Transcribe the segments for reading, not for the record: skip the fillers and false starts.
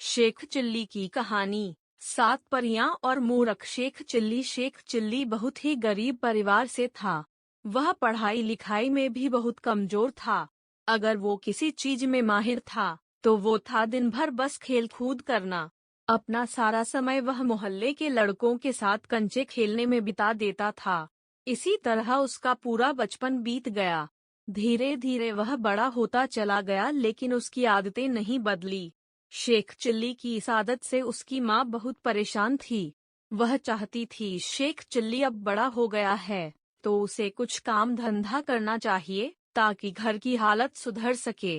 Sheikh chilli की कहानी। 7 परियां और मूर्ख। शेख चिल्ली बहुत ही गरीब परिवार से था। वह पढ़ाई लिखाई में भी बहुत कमजोर था। अगर वो किसी चीज में माहिर था तो वो था दिन भर बस खेल कूद करना। अपना सारा समय वह मोहल्ले के लड़कों के साथ कंचे खेलने में बिता देता था। इसी तरह उसका पूरा बचपन बीत गया। धीरे धीरे वह बड़ा होता चला गया, लेकिन उसकी आदतें नहीं बदली। शेख चिल्ली की इस आदत से उसकी माँ बहुत परेशान थी। वह चाहती थी शेख चिल्ली अब बड़ा हो गया है तो उसे कुछ काम धंधा करना चाहिए ताकि घर की हालत सुधर सके।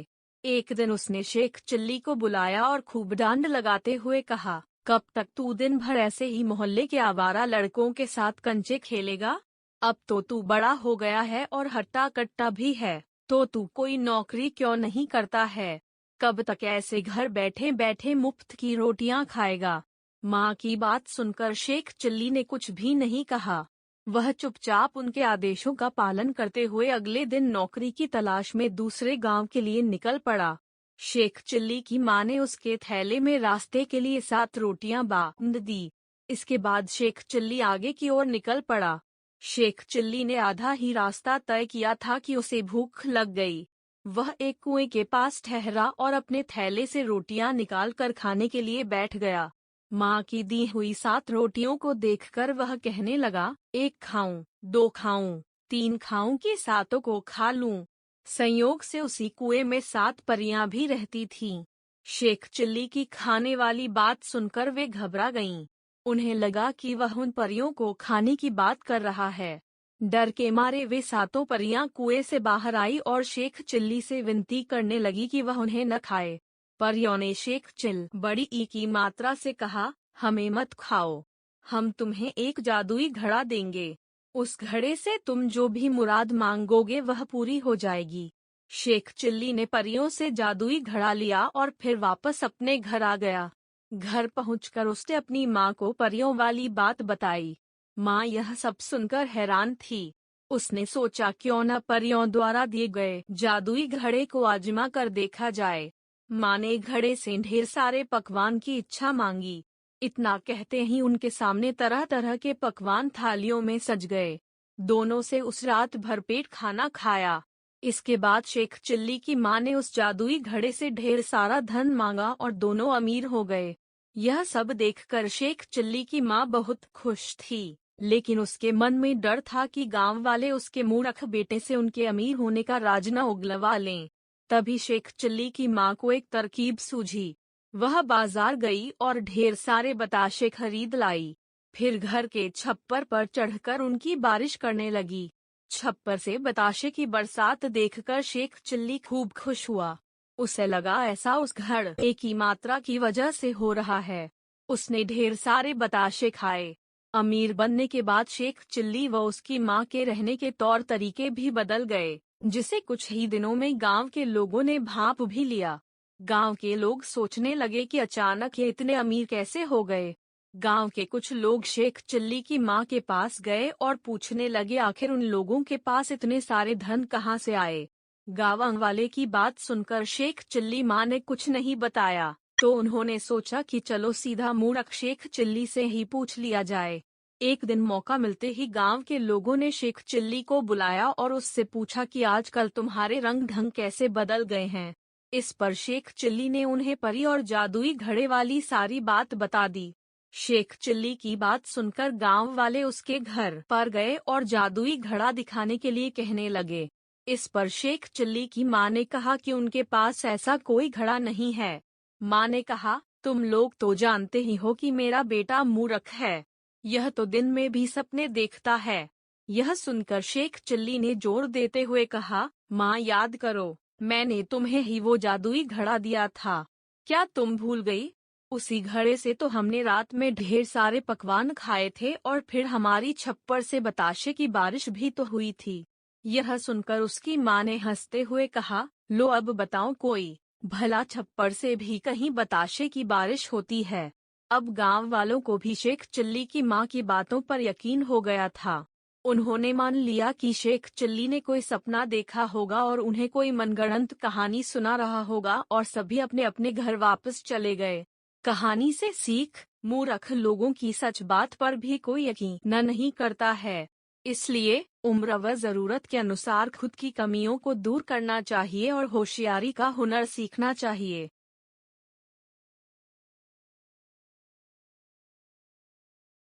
एक दिन उसने शेख चिल्ली को बुलाया और खूब डांड लगाते हुए कहा, कब तक तू दिन भर ऐसे ही मोहल्ले के आवारा लड़कों के साथ कंचे खेलेगा? अब तो तू बड़ा हो गया है और हट्टा कट्टा भी है, तो तू कोई नौकरी क्यों नहीं करता है? कब तक ऐसे घर बैठे बैठे मुफ्त की रोटियां खाएगा? माँ की बात सुनकर शेख चिल्ली ने कुछ भी नहीं कहा। वह चुपचाप उनके आदेशों का पालन करते हुए अगले दिन नौकरी की तलाश में दूसरे गांव के लिए निकल पड़ा। शेख चिल्ली की माँ ने उसके थैले में रास्ते के लिए 7 रोटियां बांध दी। इसके बाद शेख चिल्ली आगे की ओर निकल पड़ा। शेख चिल्ली ने आधा ही रास्ता तय किया था कि उसे भूख लग गई। वह एक कुएं के पास ठहरा और अपने थैले से रोटियां निकालकर खाने के लिए बैठ गया। माँ की दी हुई 7 रोटियों को देखकर वह कहने लगा, 1 खाऊं, 2 खाऊं, 3 खाऊं कि 7 को खा लूं। संयोग से उसी कुएं में 7 परियां भी रहती थीं। शेख चिल्ली की खाने वाली बात सुनकर वे घबरा गईं। उन्हें लगा कि वह उन परियों को खाने की बात कर रहा है। डर के मारे वे 7 परियां कुएं से बाहर आई और शेख चिल्ली से विनती करने लगी कि वह उन्हें न खाए। परियों ने शेख चिल बड़ी ई की मात्रा से कहा, हमें मत खाओ, हम तुम्हें एक जादुई घड़ा देंगे। उस घड़े से तुम जो भी मुराद मांगोगे वह पूरी हो जाएगी। शेख चिल्ली ने परियों से जादुई घड़ा लिया और फिर वापस अपने घर आ गया। घर पहुंचकर उसने अपनी माँ को परियों वाली बात बताई। माँ यह सब सुनकर हैरान थी। उसने सोचा क्यों न परियों द्वारा दिए गए जादुई घड़े को आजमा कर देखा जाए। माँ ने घड़े से ढेर सारे पकवान की इच्छा मांगी। इतना कहते ही उनके सामने तरह तरह के पकवान थालियों में सज गए। दोनों से उस रात भरपेट खाना खाया। इसके बाद शेख चिल्ली की माँ ने उस जादुई घड़े से ढेर सारा धन मांगा और दोनों अमीर हो गए। यह सब देखकर शेख चिल्ली की माँ बहुत खुश थी, लेकिन उसके मन में डर था कि गांव वाले उसके मूर्ख बेटे से उनके अमीर होने का राज न उगलवा लें। तभी शेख चिल्ली की माँ को एक तरकीब सूझी। वह बाजार गई और ढेर सारे बताशे खरीद लाई। फिर घर के छप्पर पर चढ़कर उनकी बारिश करने लगी। छप्पर से बताशे की बरसात देखकर शेख चिल्ली खूब खुश हुआ। उसे लगा ऐसा उस घड़े की मात्रा की वजह से हो रहा है। उसने ढेर सारे बताशे खाए। अमीर बनने के बाद शेख चिल्ली व उसकी माँ के रहने के तौर तरीके भी बदल गए, जिसे कुछ ही दिनों में गांव के लोगों ने भांप भी लिया। गांव के लोग सोचने लगे कि अचानक ये इतने अमीर कैसे हो गए। गांव के कुछ लोग शेख चिल्ली की माँ के पास गए और पूछने लगे आखिर उन लोगों के पास इतने सारे धन कहाँ से आए। गांव वाले की बात सुनकर शेख चिल्ली माँ ने कुछ नहीं बताया, तो उन्होंने सोचा कि चलो सीधा मूर्ख शेख चिल्ली से ही पूछ लिया जाए। एक दिन मौका मिलते ही गांव के लोगों ने शेख चिल्ली को बुलाया और उससे पूछा कि आजकल तुम्हारे रंग ढंग कैसे बदल गए हैं। इस पर शेख चिल्ली ने उन्हें परी और जादुई घड़े वाली सारी बात बता दी। शेख चिल्ली की बात सुनकर गांव वाले उसके घर पर गए और जादुई घड़ा दिखाने के लिए कहने लगे। इस पर शेख चिल्ली की माँ ने कहा कि उनके पास ऐसा कोई घड़ा नहीं है। माँ ने कहा, तुम लोग तो जानते ही हो कि मेरा बेटा मूर्ख है। यह तो दिन में भी सपने देखता है। यह सुनकर शेख चिल्ली ने जोर देते हुए कहा, माँ याद करो, मैंने तुम्हें ही वो जादुई घड़ा दिया था। क्या तुम भूल गई? उसी घड़े से तो हमने रात में ढेर सारे पकवान खाए थे और फिर हमारी छप्पर से बताशे की बारिश भी तो हुई थी। यह सुनकर उसकी माँ ने हंसते हुए कहा, लो अब बताओ कोई भला छप्पर से भी कहीं बताशे की बारिश होती है। अब गांव वालों को भी शेख चिल्ली की माँ की बातों पर यकीन हो गया था। उन्होंने मान लिया कि शेख चिल्ली ने कोई सपना देखा होगा और उन्हें कोई मनगढ़ंत कहानी सुना रहा होगा और सभी अपने अपने घर वापस चले गए। कहानी से सीख, मूर्ख लोगों की सच बात पर भी कोई यकीन नहीं करता है। इसलिए उम्र व जरूरत के अनुसार खुद की कमियों को दूर करना चाहिए और होशियारी का हुनर सीखना चाहिए।